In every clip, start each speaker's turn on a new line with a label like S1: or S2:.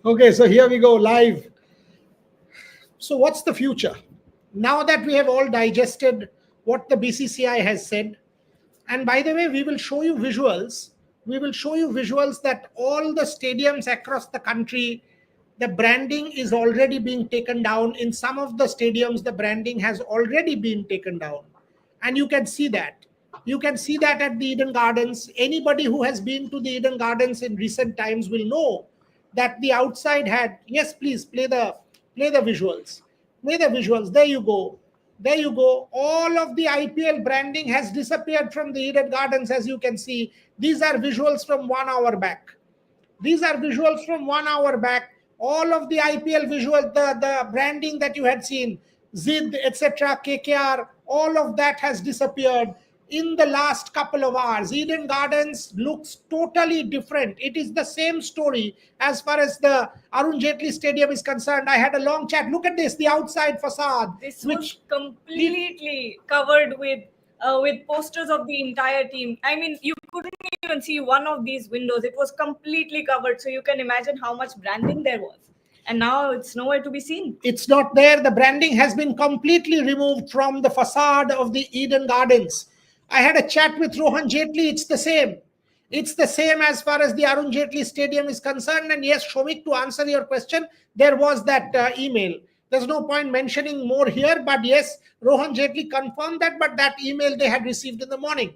S1: Okay, so here we go live. So, what's the future? Now that we have all digested what the BCCI has said, and by the way, we will show you visuals. We will show you visuals that all the stadiums across the country, the branding is already being taken down. In some of the stadiums, the branding has already been taken down. And you can see that. You can see that at the Eden Gardens. Anybody who has been to the Eden Gardens in recent times will know that the outside had, yes, please play the visuals. Play the visuals. There you go. There you go. All of the IPL branding has disappeared from the Eden Gardens, as you can see. These are visuals from 1 hour back. These are visuals from 1 hour back. All of the IPL visuals, the branding that you had seen, Zid, etc., KKR, all of that has disappeared in the last couple of hours. Eden Gardens looks totally different. It is the same story as far as the Arun Jaitley Stadium is concerned. I had a long chat. Look at this, the outside facade.
S2: This was completely covered with posters of the entire team. I mean, you couldn't even see one of these windows. It was completely covered. So you can imagine how much branding there was. And now it's nowhere to be seen.
S1: It's not there. The branding has been completely removed from the facade of the Eden Gardens. I had a chat with Rohan Jaitley. It's the same. It's the same as far as the Arun Jaitley Stadium is concerned. And yes, Shomik, to answer your question, there was that email. There's no point mentioning more here, but yes, Rohan Jaitley confirmed that, but that email they had received in the morning.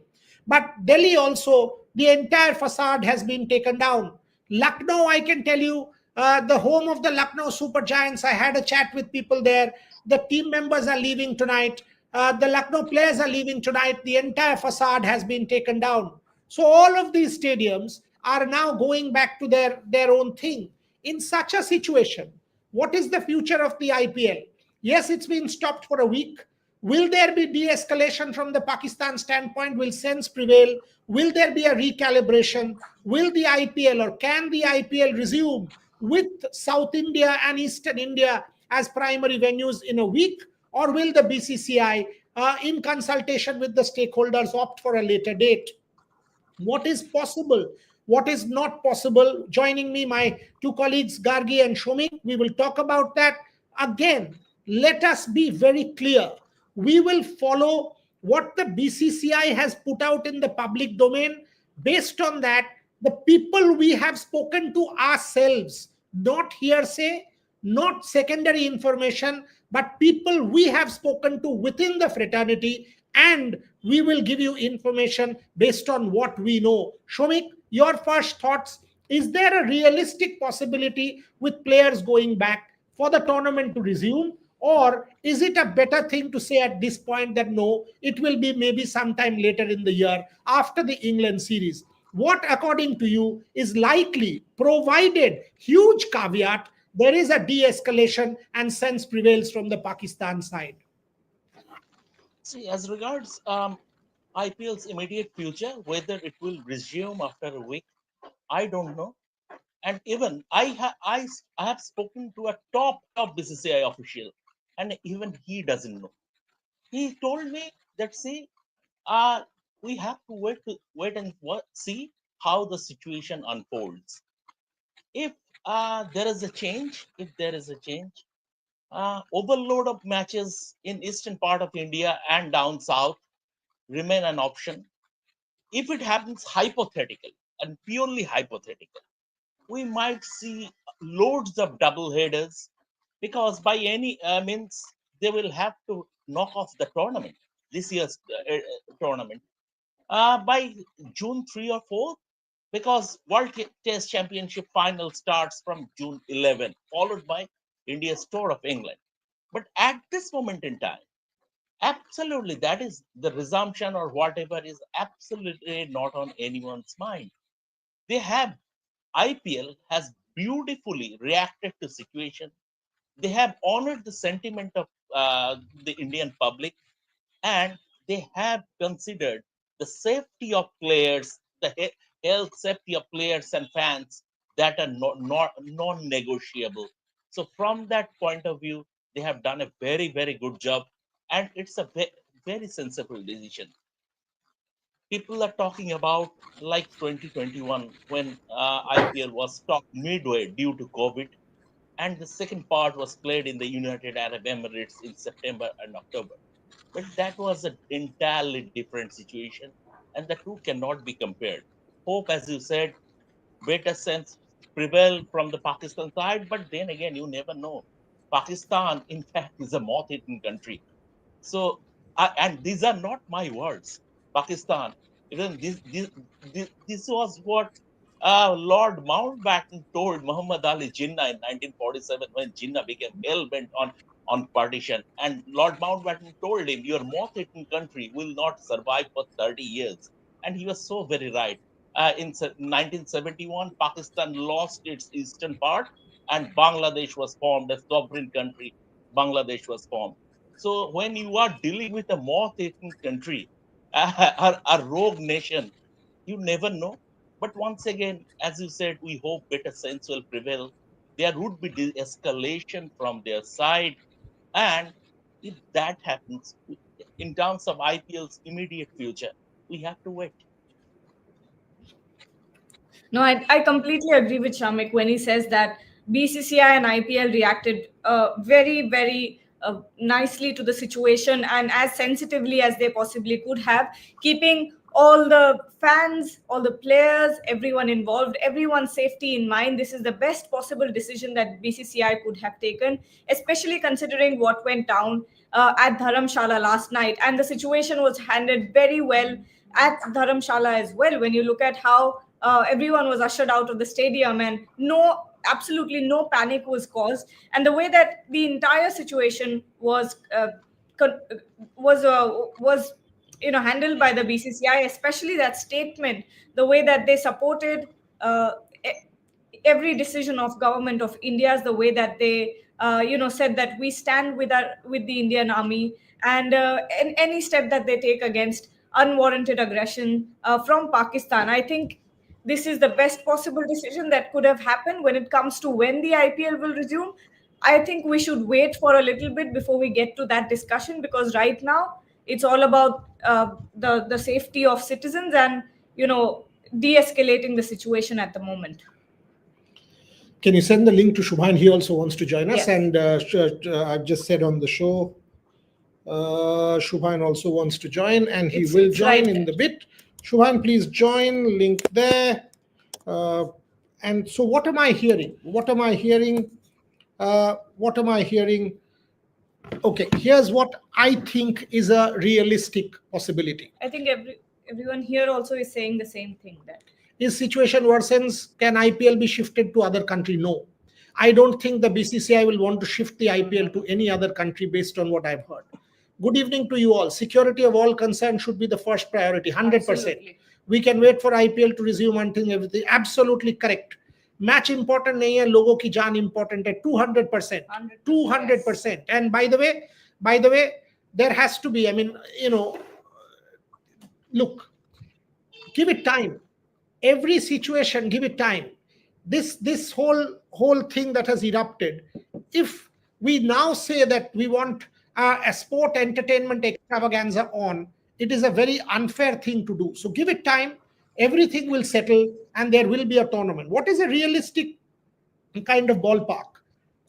S1: But Delhi also, the entire facade has been taken down. Lucknow, I can tell you, the home of the Lucknow Super Giants. I had a chat with people there. The team members are leaving tonight. The Lucknow players are leaving tonight. The entire facade has been taken down. So all of these stadiums are now going back to their own thing. In such a situation, what is the future of the IPL? Yes, it's been stopped for a week. Will there be de-escalation from the Pakistan standpoint? Will sense prevail? Will there be a recalibration? Will the IPL or can the IPL resume with South India and Eastern India as primary venues in a week? Or will the BCCI, in consultation with the stakeholders, opt for a later date? What is possible, what is not possible? Joining me, my two colleagues, Gargi and Shomik, we will talk about that. Again, let us be very clear. We will follow what the BCCI has put out in the public domain. Based on that, the people we have spoken to ourselves, not hearsay, not secondary information, but people we have spoken to within the fraternity, and we will give you information based on what we know. Shomik, your first thoughts. Is there a realistic possibility with players going back for the tournament to resume? Or is it a better thing to say at this point that no, it will be maybe sometime later in the year after the England series? What, according to you, is likely, provided, huge caveat, there is a de escalation and sense prevails from the Pakistan side?
S3: See, as regards IPL's immediate future, whether it will resume after a week, I don't know. And even I have spoken to a top BCCI official, and even he doesn't know. He told me that see, uh, we have to wait and see how the situation unfolds. If there is a change, if there is a change, overload of matches in eastern part of India and down south remain an option. If it happens hypothetical and purely hypothetical, we might see loads of double headers because by any means they will have to knock off the tournament, this year's tournament, by June 3 or 4, because Test Championship final starts from June 11, followed by India's tour of England. But at this moment in time, absolutely, that is the resumption or whatever is absolutely not on anyone's mind. They have IPL has beautifully reacted to situation. They have honored the sentiment of the Indian public, and they have considered the safety of players, the health safety of players and fans that are not non-negotiable. So from that point of view, they have done a very good job, and it's a very sensible decision. People are talking about like 2021 when IPL was stopped midway due to COVID, and the second part was played in the United Arab Emirates in September and October. But that was an entirely different situation, and the two cannot be compared. Hope, as you said, better sense prevail from the Pakistan side, but then again, you never know. Pakistan, in fact, is a moth-eaten country. So, and these are not my words. Pakistan, even this was what Lord Mountbatten told Muhammad Ali Jinnah in 1947 when Jinnah became hell bent on partition. And Lord Mountbatten told him, "Your moth-eaten country will not survive for 30 years." And he was so very right. In 1971, Pakistan lost its eastern part, and Bangladesh was formed, a sovereign country. Bangladesh was formed. So when you are dealing with a moth-eaten country, a rogue nation, you never know. But once again, as you said, we hope better sense will prevail. There would be de-escalation from their side, and if that happens, in terms of IPL's immediate future, we have to wait.
S2: No, I completely agree with Shamik when he says that BCCI and IPL reacted very, very nicely to the situation and as sensitively as they possibly could have, keeping all the fans, all the players, everyone involved, everyone's safety in mind. This is the best possible decision that BCCI could have taken, especially considering what went down at Dharamshala last night. And the situation was handled very well at Dharamshala as well. When you look at how everyone was ushered out of the stadium and absolutely no panic was caused, and the way that the entire situation con- was handled by the BCCI, especially that statement, the way that they supported uh, every decision of government of India's, the way that they said that we stand with the Indian army, and any step that they take against unwarranted aggression from Pakistan. I think this is the best possible decision that could have happened when it comes to when the IPL will resume. I think we should wait for a little bit before we get to that discussion, because right now it's all about the safety of citizens and de-escalating the situation at the moment.
S1: Can you send the link to Shubhan? He also wants to join us.
S2: Yes.
S1: And I've just said on the show, Shubhan also wants to join, and he will
S2: It's
S1: join
S2: right
S1: in
S2: there.
S1: the bit. Shubhan, please join. Link there. Uh, and so, what am I hearing? What am I hearing? What am I hearing? Okay, here's what I think is a realistic possibility.
S2: I think everyone here also is saying the same thing, that
S1: Is situation worsens, can IPL be shifted to other country? No. I don't think the BCCI will want to shift the IPL to any other country based on what I've heard. Good evening to you all. Security of all concerned should be the first priority, 100%.
S2: Absolutely.
S1: We can wait for IPL to resume until everything. Absolutely correct. Match important नहीं है, लोगों की जान important है. 200%. 200%. And by the way, there has to be, I mean, look, give it time. Every situation, give it time. This whole thing that has erupted, if we now say that we want a sport entertainment extravaganza on, it is a very unfair thing to do. So give it time, everything will settle, and there will be a tournament. What is a realistic kind of ballpark?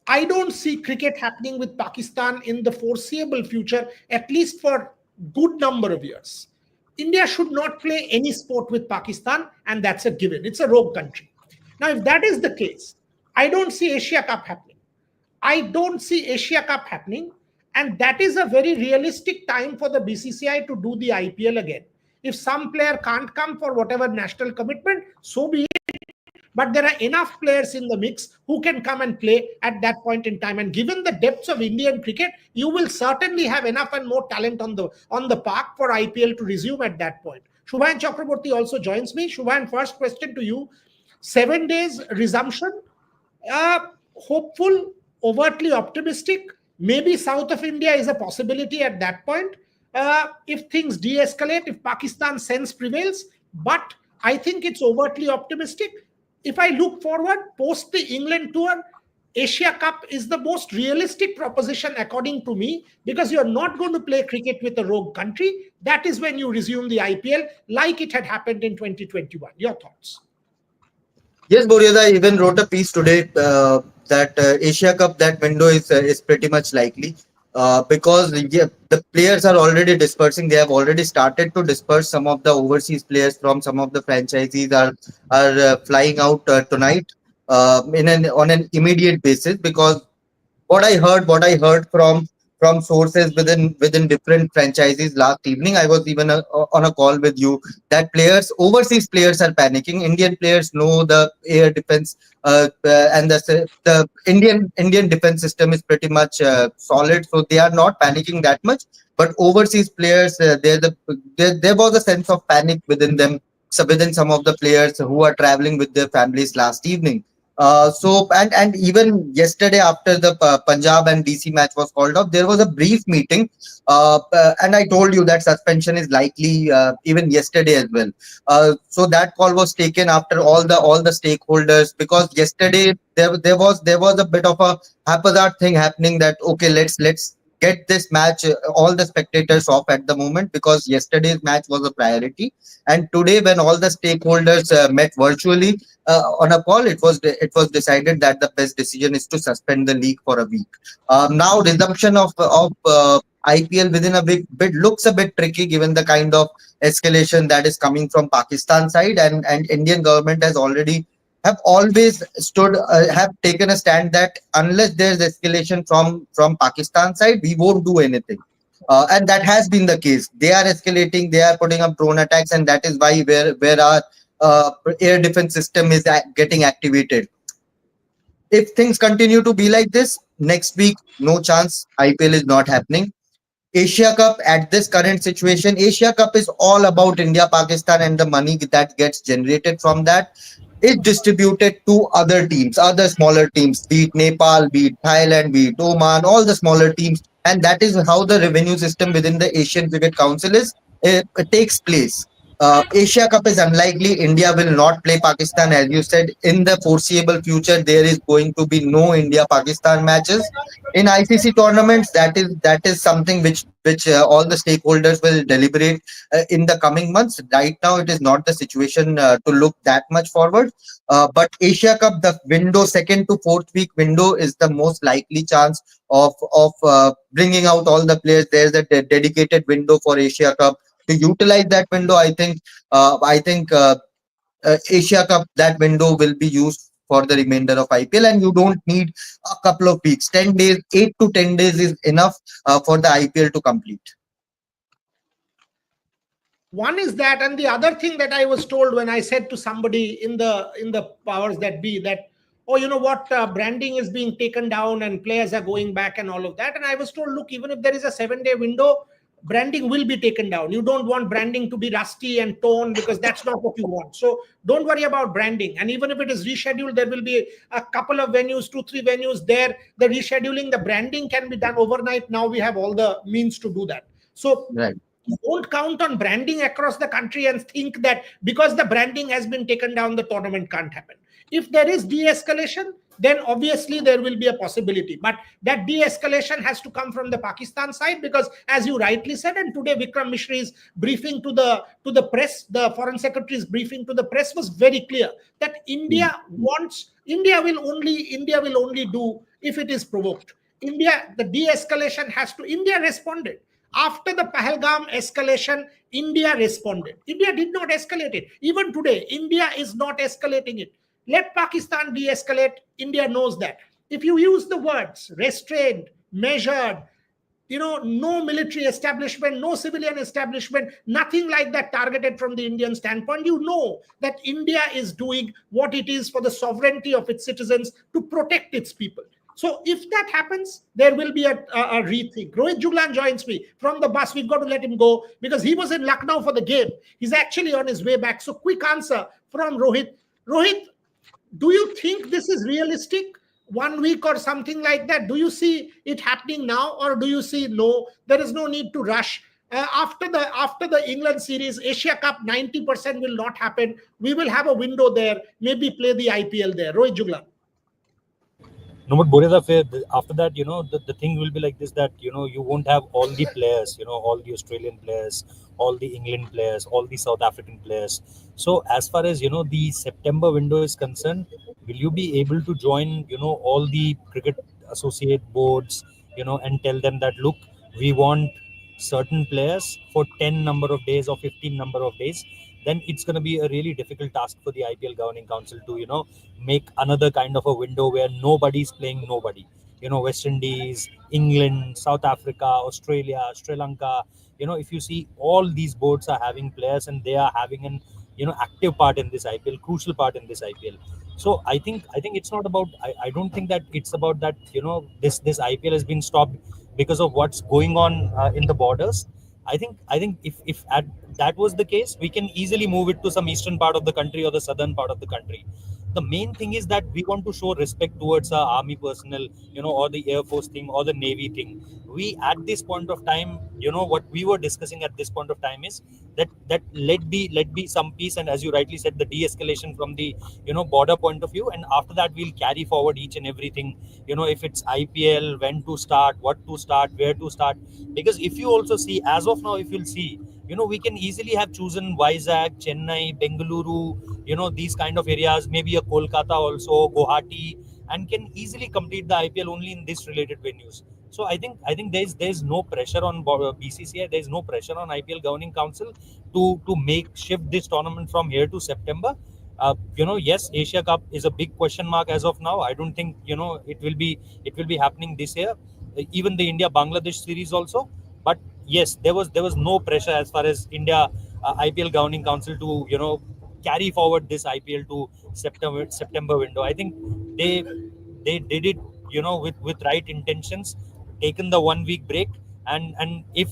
S1: I don't see cricket happening with Pakistan in the foreseeable future, at least for good number of years. India should not play any sport with Pakistan, and that's a given. It's a rogue country. Now, if that is the case, I don't see Asia Cup happening. I don't see Asia Cup happening, and that is a very realistic time for the BCCI to do the IPL again. If some player can't come for whatever national commitment, so be it. But there are enough players in the mix who can come and play at that point in time. And given the depths of Indian cricket, you will certainly have enough and more talent on the park for IPL to resume at that point. Shubhan Chakraborty also joins me. Shubhan, first question to you. 7 days resumption, hopeful, overtly optimistic. Maybe south of India is a possibility at that point. If things de-escalate, if Pakistan sense prevails, but I think it's overtly optimistic. If I look forward, post the England tour, Asia Cup is the most realistic proposition, according to me, because you're not going to play cricket with a rogue country. That is when you resume the IPL, like it had happened in 2021. Your thoughts?
S4: Yes, Boryada, I even wrote a piece today that Asia Cup, that window is pretty much likely because yeah, the players are already dispersing. They have already started to disperse. Some of the overseas players from some of the franchisees are flying out tonight in an on an immediate basis because what I heard from sources within different franchises last evening. I was even on a call with you that overseas players are panicking. Indian players know the air defense and the Indian defense system is pretty much solid, so they are not panicking that much. But overseas players, there was a sense of panic within them. So within some of the players who are traveling with their families last evening, and even yesterday after the Punjab and DC match was called off, there was a brief meeting, and I told you that suspension is likely even yesterday as well. So that call was taken after all the stakeholders because yesterday there was a bit of a haphazard thing happening that okay, let's get this match all the spectators off at the moment because yesterday's match was a priority, and today when all the stakeholders met virtually on a call, it was decided that the best decision is to suspend the league for a week. Now, resumption of IPL within a week bit looks a bit tricky given the kind of escalation that is coming from Pakistan side, and Indian government has already have always have taken a stand that unless there's escalation from Pakistan side, we won't do anything. And that has been the case. They are escalating. They are putting up drone attacks, and that is why where our uh, air defense system is getting activated. If things continue to be like this, next week, no chance. IPL is not happening. Asia Cup at this current situation, Asia Cup is all about India, Pakistan, and the money that gets generated from that is distributed to other teams, other smaller teams, be it Nepal, be it Thailand, be it Oman, all the smaller teams. And that is how the revenue system within the Asian Cricket Council it takes place. Asia Cup is unlikely. India will not play Pakistan. As you said, in the foreseeable future, there is going to be no India Pakistan matches in ICC tournaments. That is something which all the stakeholders will deliberate in the coming months. Right now, it is not the situation to look that much forward. But Asia Cup, the window, second to fourth week window, is the most likely chance of bringing out all the players. There's a dedicated window for Asia Cup. To utilize that window, I think Asia Cup, that window will be used for the remainder of IPL, and you don't need a couple of weeks. 10 days, 8 to 10 days is enough for the IPL to complete.
S1: One is that, and the other thing that I was told when I said to somebody in the powers that be that, oh, you know what, branding is being taken down and players are going back and all of that, and I was told, look, even if there is a 7 day window, branding will be taken down. You don't want branding to be rusty and torn because that's not what you want. So don't worry about branding. And even if it is rescheduled, there will be a couple of venues, 2 3 venues there. The rescheduling, the branding can be done overnight. Now we have all the means to do that. So
S4: Right.
S1: don't count on branding across the country and think that because the branding has been taken down, the tournament can't happen. If there is de-escalation, then obviously there will be a possibility. But that de-escalation has to come from the Pakistan side because, as you rightly said, and today Vikram Mishri's briefing to the press, the foreign secretary's briefing to the press was very clear that India will only do if it is provoked. The de-escalation has to. India responded. After the Pahalgam escalation, India responded. India did not escalate it. Even today, India is not escalating it. Let Pakistan de escalate. India knows that. If you use the words restrained, measured, no military establishment, no civilian establishment, nothing like that targeted from the Indian standpoint, you know that India is doing what it is for the sovereignty of its citizens to protect its people. So if that happens, there will be a rethink. Rohit Juglan joins me from the bus. We've got to let him go because he was in Lucknow for the game. He's actually on his way back. So quick answer from Rohit. Rohit, do you think this is realistic? 1 week or something like that? Do you see it happening now, or do you see no? There is no need to rush. After the England series, Asia Cup 90% will not happen. We will have a window there. Maybe play the IPL there. Rohit Juglan.
S5: No, but Boreda, after that, the thing will be like this, that, you won't have all the players, all the Australian players, all the England players, all the South African players. So as far as, the September window is concerned, will you be able to join, all the cricket associate boards, and tell them that, look, we want certain players for 10 number of days or 15 number of days? Then it's going to be a really difficult task for the IPL governing council to, make another kind of a window where nobody's playing nobody. West Indies, England, South Africa, Australia, Sri Lanka. If you see, all these boards are having players, and they are having an, active part in this IPL, crucial part in this IPL. So I think it's not about. I don't think that it's about that. This IPL has been stopped because of what's going on in the borders. I think if that was the case, we can easily move it to some eastern part of the country or the southern part of the country. The main thing is that we want to show respect towards our army personnel, or the air force thing, or the navy thing. We, at this point of time, what we were discussing at this point of time is that let be some peace, and as you rightly said, the de-escalation from the, border point of view, and after that we'll carry forward each and everything. If it's IPL, when to start, what to start, where to start. Because if you also see, as of now, if you'll see, we can easily have chosen Vizag, Chennai, Bengaluru, these kind of areas, maybe a Kolkata also, Guwahati, and can easily complete the IPL only in this related venues. So I think there's no pressure on BCCI, there's no pressure on IPL governing council to make shift this tournament from here to September. Yes, Asia Cup is a big question mark as of now. I don't think it will be happening this year. Even the India Bangladesh series also. But yes, there was no pressure as far as India IPL governing council to carry forward this IPL to September window. I think they they did it with right intentions, taken the 1 week break. And if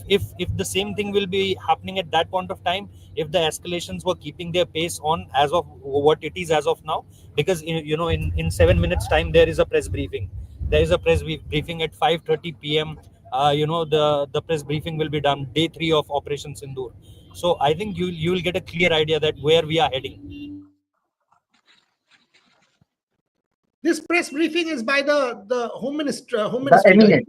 S5: the same thing will be happening at that point of time, if the escalations were keeping their pace on as of what it is as of now. Because in 7 minutes time there is a press briefing. There is a briefing at 5:30 p.m. The press briefing will be done, day 3 of Operation Sindoor. So I think you will get a clear idea that where we are heading.
S1: This press briefing is by the Home
S4: The
S1: Ministry, right?
S4: eminent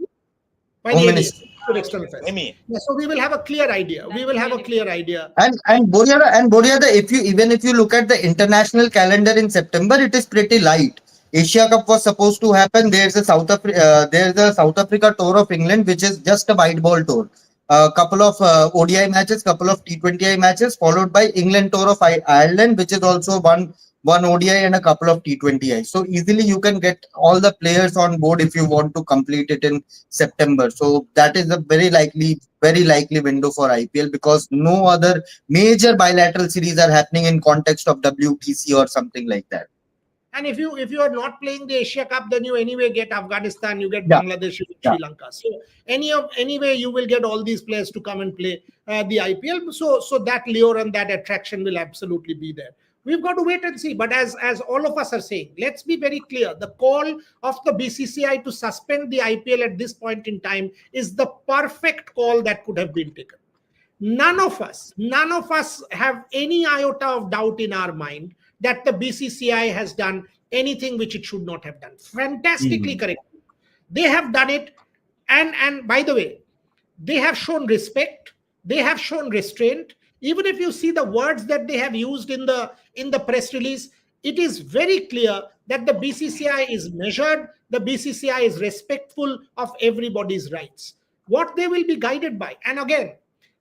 S1: By
S4: home
S1: the MEA,
S4: minister.
S1: Ministry of External Affairs.
S3: MEA.
S1: Yeah, so we will have a clear idea. We will have a clear idea.
S4: And Boryada, if you look at the international calendar in September, it is pretty light. Asia Cup was supposed to happen. There's a South Africa tour of England, which is just a white ball tour. A couple of ODI matches, couple of T20I matches, followed by England tour of Ireland, which is also one ODI and a couple of T20I. So easily you can get all the players on board if you want to complete it in September. So that is a very likely window for IPL, because no other major bilateral series are happening in context of WTC or something like that.
S1: And if you are not playing the Asia Cup, then you anyway get Afghanistan, you get
S4: Yeah,
S1: Bangladesh, you get
S4: yeah.
S1: Sri Lanka. So anyway, you will get all these players to come and play the IPL. So that lure and that attraction will absolutely be there. We've got to wait and see. But as all of us are saying, let's be very clear. The call of the BCCI to suspend the IPL at this point in time is the perfect call that could have been taken. None of us have any iota of doubt in our mind that the BCCI has done anything which it should not have done. Fantastically
S4: Mhm.
S1: correct. They have done it. And by the way, they have shown respect, they have shown restraint. Even if you see the words that they have used in the press release, it is very clear that the BCCI is measured, the BCCI is respectful of everybody's rights, what they will be guided by. And again,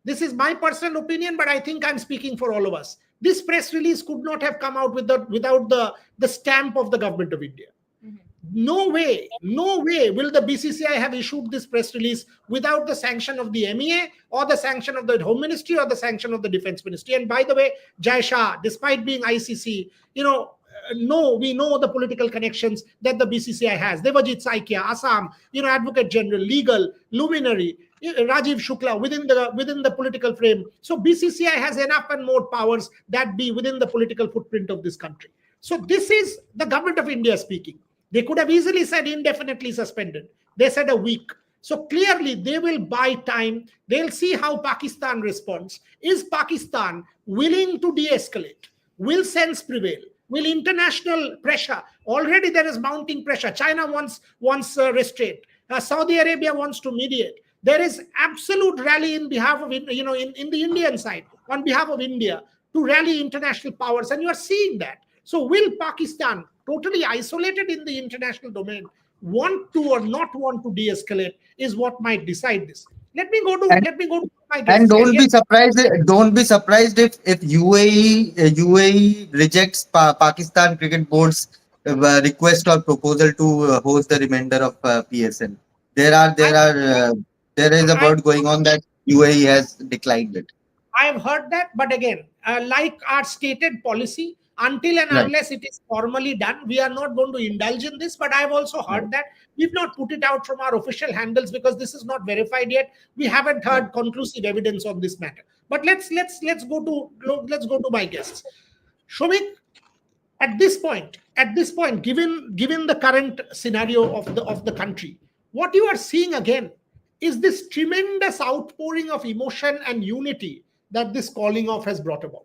S1: this is my personal opinion, but I think I'm speaking for all of us. This press release could not have come out without the stamp of the government of India. No way will the BCCI have issued this press release without the sanction of the MEA or the sanction of the Home Ministry or the sanction of the Defense Ministry. And by the way, Jai Shah, despite being ICC, no, we know the political connections that the BCCI has. Devajit Saikia, Assam, Advocate General, legal, luminary, Rajiv Shukla within the political frame. So BCCI has enough and more powers that be within the political footprint of this country. So this is the government of India speaking. They could have easily said indefinitely suspended. They said a week. So clearly they will buy time. They'll see how Pakistan responds. Is Pakistan willing to de-escalate? Will sense prevail? Will international pressure, already there is mounting pressure. China wants restraint. Saudi Arabia wants to mediate. There is absolute rally in behalf of, in the Indian side, on behalf of India, to rally international powers, and you are seeing that. So will Pakistan, totally isolated in the international domain, want to or not want to de-escalate, is what might decide this. Let me go to my
S4: And
S1: guests. Yes.
S4: don't be surprised if UAE rejects Pakistan Cricket Board's request or proposal to host the remainder of PSL. There are
S1: I,
S4: there are there is a
S1: I
S4: word going on that UAE has declined it.
S1: I've heard that, but again, like our stated policy, until and
S4: Right,
S1: unless it is formally done, we are not going to indulge in this. But I've also
S4: right,
S1: heard that we've not put it out from our official handles because this is not verified yet. We haven't
S4: right.
S1: heard conclusive evidence on this matter. But let's go to my guests. Shomik, at this point, given the current scenario of the country, what you are seeing again is this tremendous outpouring of emotion and unity that this calling off has brought about.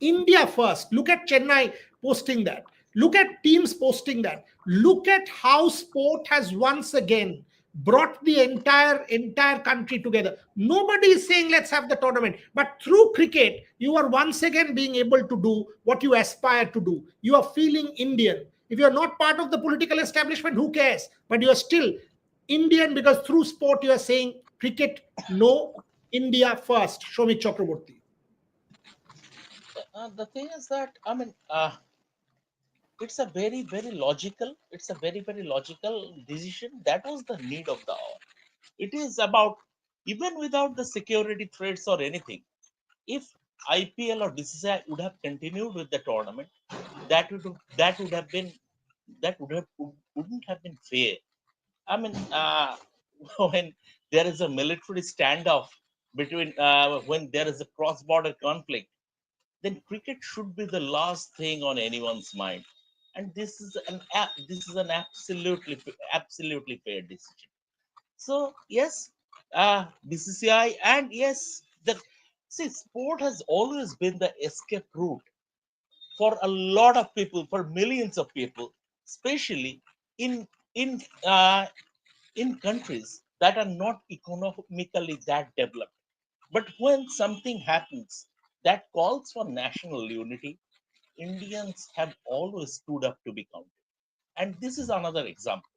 S1: India first. Look at Chennai posting that. Look at teams posting that. Look at how sport has once again brought the entire country together. Nobody is saying let's have the tournament, but through cricket, you are once again being able to do what you aspire to do. You are feeling Indian. If you are not part of the political establishment, who cares? But you are still Indian because through sport you are saying cricket no, India first. Shomik Chakraborty.
S3: The thing is that it's a very logical decision. That was the need of the hour. It is about, even without the security threats or anything, if IPL or BCCI would have continued with the tournament, that would have been that would have wouldn't have been fair. I mean, when there is a military standoff between when there is a cross-border conflict, then cricket should be the last thing on anyone's mind. And this is an absolutely fair decision. So yes, BCCI, and yes, the see, sport has always been the escape route for a lot of people, for millions of people, especially in in uh, in countries that are not economically that developed. But when something happens that calls for national unity, Indians have always stood up to be counted. And this is another example.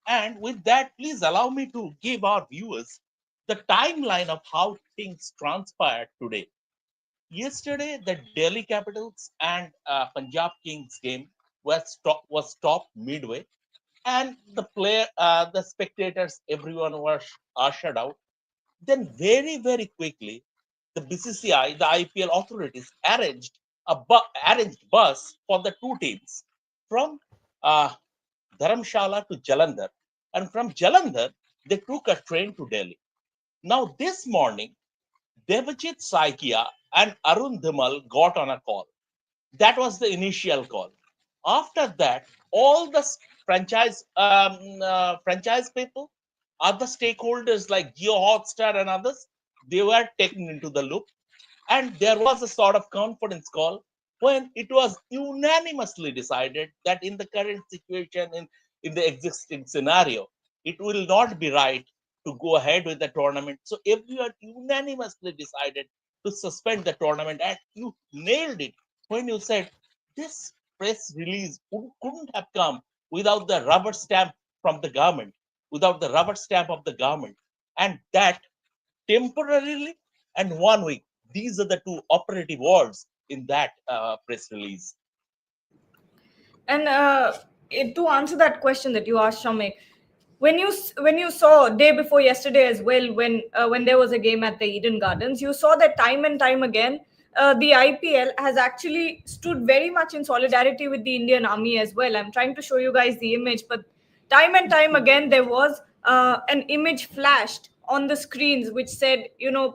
S3: And with that, please allow me to give our viewers the timeline of how things transpired today. Yesterday, the Delhi Capitals and Punjab Kings game was stopped midway, and the spectators, everyone was ushered out. Then, very quickly, the BCCI, the IPL authorities, arranged bus for the two teams from uh, Dharamshala to Jalandhar, and from Jalandhar they took a train to Delhi. Now, this morning, Devajit Saikia and Arun Dhimal got on a call. That was the initial call. After that, all the franchise people, other stakeholders like Geo Hotstar and others, they were taken into the loop, and there was a sort of conference call when it was unanimously decided that in the current situation, in the existing scenario, it will not be right to go ahead with the tournament. So everyone unanimously decided to suspend the tournament, and you nailed it when you said this press release couldn't have come without the rubber stamp from the government, without the rubber stamp of the government, and that temporarily and 1 week. These are the two operative words in that press release.
S2: And to answer that question that you asked, Shamik, when you saw day before yesterday as well, when there was a game at the Eden Gardens, you saw that time and time again, the IPL has actually stood very much in solidarity with the Indian Army as well. I'm trying to show you guys the image, but time and time again there was an image flashed on the screens which said,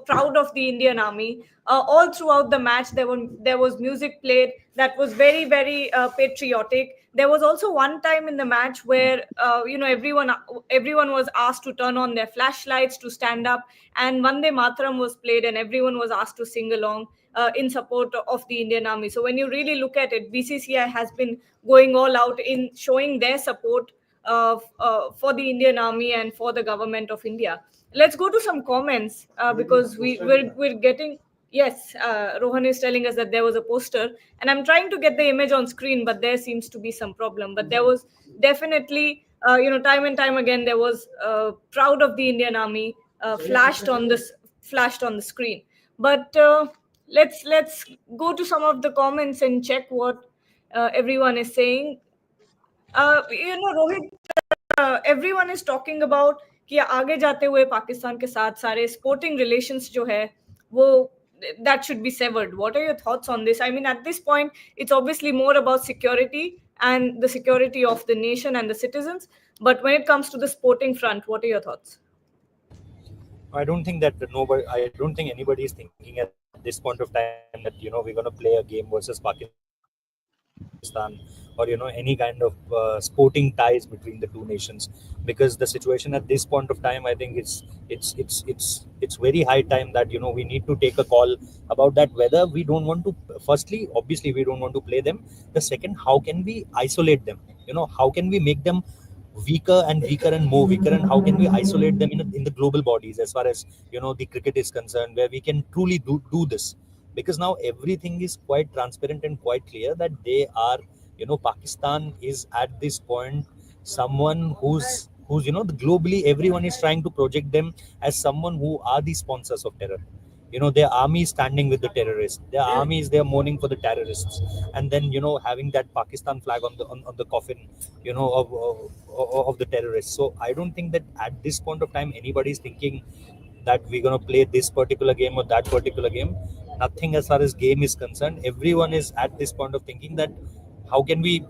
S2: proud of the Indian Army. All throughout the match there was music played that was very patriotic. There was also one time in the match where everyone was asked to turn on their flashlights to stand up, and Vande Mataram was played and everyone was asked to sing along. in support of the Indian Army. So when you really look at it, BCCI has been going all out in showing their support for the Indian Army and for the government of India. Let's go to some comments because we're getting. Yes, Rohan is telling us that there was a poster, and I'm trying to get the image on screen, but there seems to be some problem. But there was definitely, time and time again, there was proud of the Indian Army flashed on the screen. But let's go to some of the comments and check what everyone is saying. Rohit, everyone is talking about कि आगे जाते हुए पाकिस्तान के साथ सारे sporting relations जो है वो that should be severed. What are your thoughts on this? I mean, at this point, it's obviously more about security and the security of the nation and the citizens. But when it comes to the sporting front, what are your thoughts?
S5: I don't think that nobody. I don't think anybody is thinking at this point of time that we're going to play a game versus Pakistan, or any kind of sporting ties between the two nations, because the situation at this point of time, I think it's very high time that we need to take a call about that, whether we don't want to. Firstly, obviously, we don't want to play them. The second, how can we isolate them? How can we make them weaker and more weaker, and how can we isolate them in the global bodies, as far as the cricket is concerned, where we can truly do this, because now everything is quite transparent and quite clear that they are, Pakistan is at this point someone who's globally everyone is trying to project them as someone who are the sponsors of terror. Their army is standing with the terrorists, their army is there mourning for the terrorists, and then having that Pakistan flag on the coffin, of the terrorists. So I don't think that at this point of time anybody is thinking that we're going to play this particular game or that particular game. Nothing as far as game is concerned. Everyone is at this point of thinking that how can we,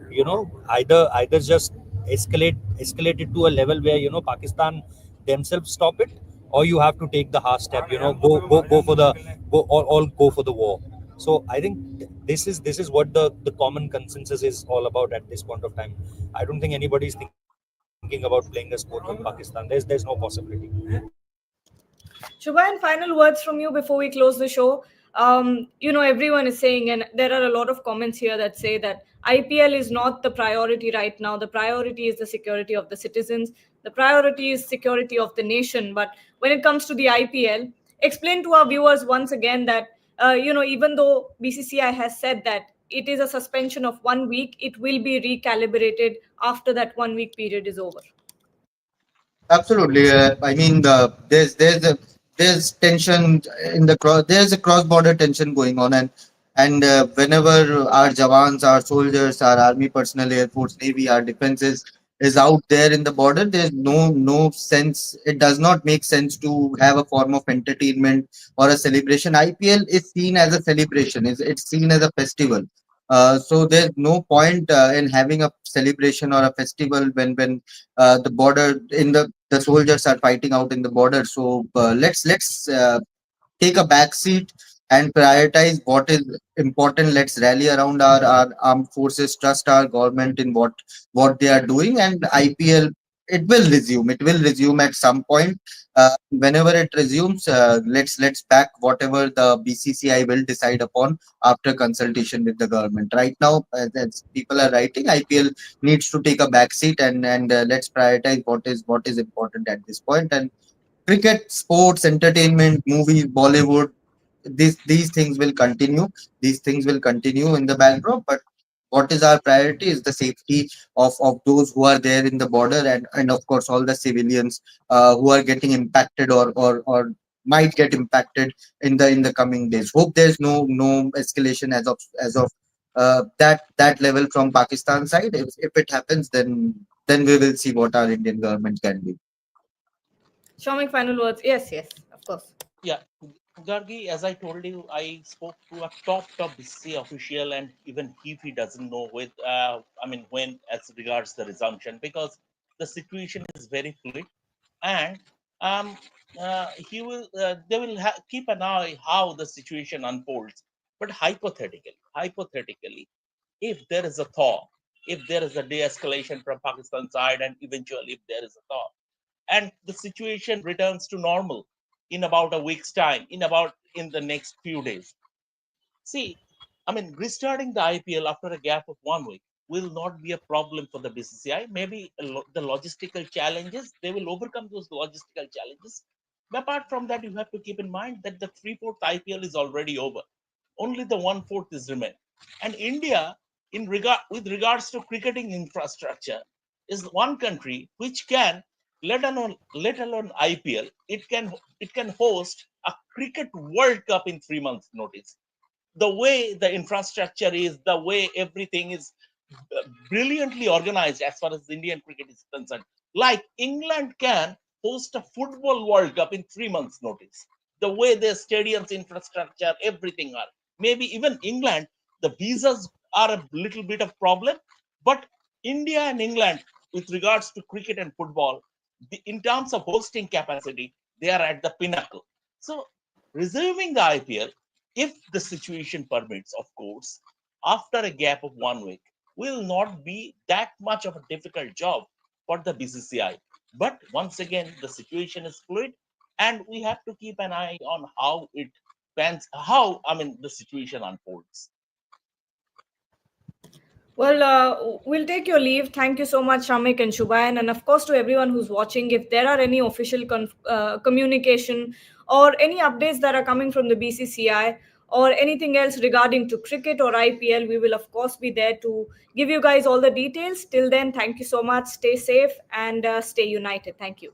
S5: either just escalate it to a level where Pakistan themselves stop it, or you have to take the hard step, go for the all go for the war. So I think this is what the common consensus is all about at this point of time. I don't think anybody is thinking about playing a sport with Pakistan. There's no possibility.
S2: Shubha, and final words from you before we close the show. Everyone is saying, and there are a lot of comments here that say that IPL is not the priority right now. The priority is the security of the citizens. The priority is security of the nation. But when it comes to the IPL, explain to our viewers once again that, even though BCCI has said that it is a suspension of 1 week, it will be recalibrated after that 1 week period is over.
S4: Absolutely. I mean, there's tension in the cross. There's a cross-border tension going on, and whenever our jawans, our soldiers, our army personnel, air force, navy, our defenses is out there in the border, there's no sense. It does not make sense to have a form of entertainment or a celebration. IPL is seen as a celebration. It's seen as a festival. So there's no point in having a celebration or a festival when the border in the soldiers are fighting out in the border. So let's take a back seat and prioritize what is important. Let's rally around our armed forces, trust our government in what they are doing, and IPL, it will resume. It will resume at some point. Whenever it resumes, let's back whatever the BCCI will decide upon after consultation with the government. Right now, as people are writing, IPL needs to take a back seat, and let's prioritize what is important at this point. And cricket, sports, entertainment, movies, Bollywood, these things will continue. These things will continue in the backdrop. But what is our priority is the safety of those who are there in the border, and of course all the civilians who are getting impacted or might get impacted in the coming days. Hope there's no escalation as of that level from Pakistan side. If it happens, then we will see what our Indian government can do.
S2: Showing final words. Yes, yes, of course.
S3: Yeah, Gargi, as I told you, I spoke to a top BCC official, and even if he doesn't know when as regards the resumption, because the situation is very fluid, and um, they will keep an eye how the situation unfolds. But hypothetically, if there is a thaw, if there is a de-escalation from Pakistan side, and eventually if there is a thaw, and the situation returns to normal in about a week's time, in the next few days, See, I mean, restarting the IPL after a gap of 1 week will not be a problem for the BCCI. Maybe the logistical challenges, they will overcome those logistical challenges. But apart from that, you have to keep in mind that the 3/4 IPL is already over. Only the 1/4 is remain. And India, with regards to cricketing infrastructure, is one country which can, let alone IPL, it can host a cricket World Cup in 3 months' notice. The way the infrastructure is, the way everything is brilliantly organized as far as Indian cricket is concerned. Like England can host a football World Cup in 3 months' notice. The way their stadiums, infrastructure, everything are. Maybe even England, the visas are a little bit of problem, but India and England, with regards to cricket and football, in terms of hosting capacity, they are at the pinnacle. So, resuming the IPL, if the situation permits, of course, after a gap of 1 week, will not be that much of a difficult job for the BCCI. But once again, the situation is fluid, and we have to keep an eye on how it pans, the situation unfolds.
S2: Well, we'll take your leave. Thank you so much, Shamik and Shubayan. And of course, to everyone who's watching, if there are any official communication or any updates that are coming from the BCCI or anything else regarding to cricket or IPL, we will, of course, be there to give you guys all the details. Till then, thank you so much. Stay safe and stay united. Thank you.